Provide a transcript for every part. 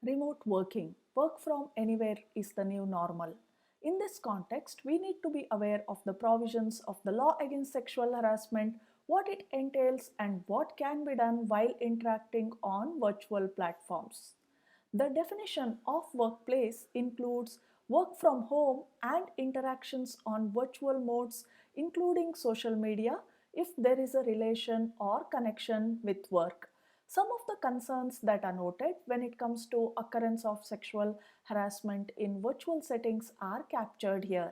Remote working, work from anywhere is the new normal. In this context, we need to be aware of the provisions of the law against sexual harassment, what it entails, and what can be done while interacting on virtual platforms. The definition of workplace includes work from home and interactions on virtual modes, including social media, if there is a relation or connection with work. Some of the concerns that are noted when it comes to occurrence of sexual harassment in virtual settings are captured here.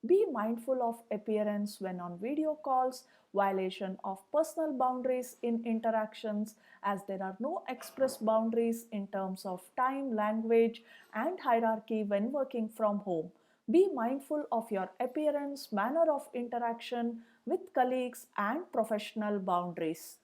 Be mindful of appearance when on video calls, violation of personal boundaries in interactions, as there are no express boundaries in terms of time, language, and hierarchy when working from home. Be mindful of your appearance, manner of interaction with colleagues, and professional boundaries.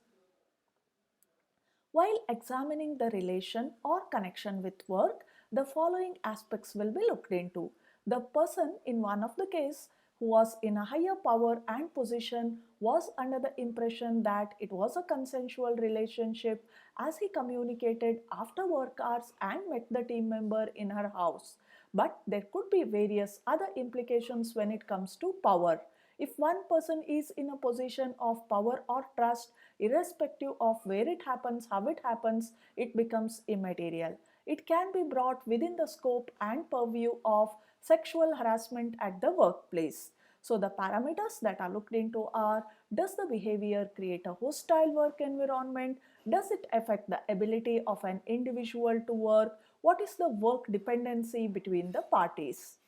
While examining the relation or connection with work, the following aspects will be looked into. The person in one of the case who was in a higher power and position was under the impression that it was a consensual relationship as he communicated after work hours and met the team member in her house. But there could be various other implications when it comes to power. If one person is in a position of power or trust, irrespective of where it happens, how it happens, it becomes immaterial. It can be brought within the scope and purview of sexual harassment at the workplace. So the parameters that are looked into are: does the behavior create a hostile work environment? Does it affect the ability of an individual to work? What is the work dependency between the parties?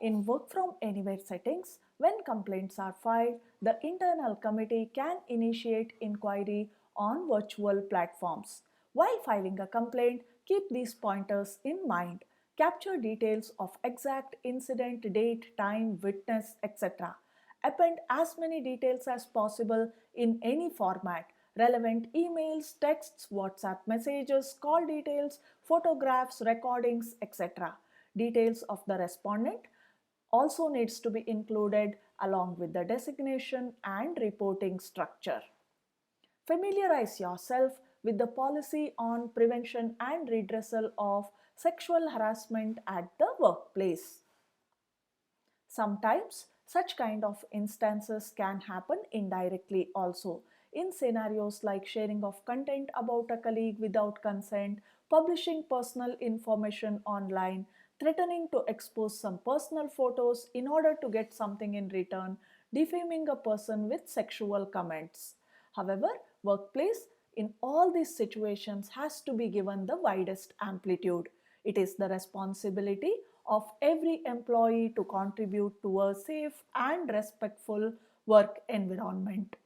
In work from anywhere settings, when complaints are filed, the internal committee can initiate inquiry on virtual platforms. While filing a complaint, keep these pointers in mind. Capture details of exact incident date, time, witness, etc. Append as many details as possible in any format: relevant emails, texts, WhatsApp messages, call details, photographs, recordings, etc. Details of the respondent also needs to be included along with the designation and reporting structure. Familiarize yourself with the policy on prevention and redressal of sexual harassment at the workplace. Sometimes such kind of instances can happen indirectly also, in scenarios like sharing of content about a colleague without consent, publishing personal information online, threatening to expose some personal photos in order to get something in return, defaming a person with sexual comments. However, workplace in all these situations has to be given the widest amplitude. It is the responsibility of every employee to contribute to a safe and respectful work environment.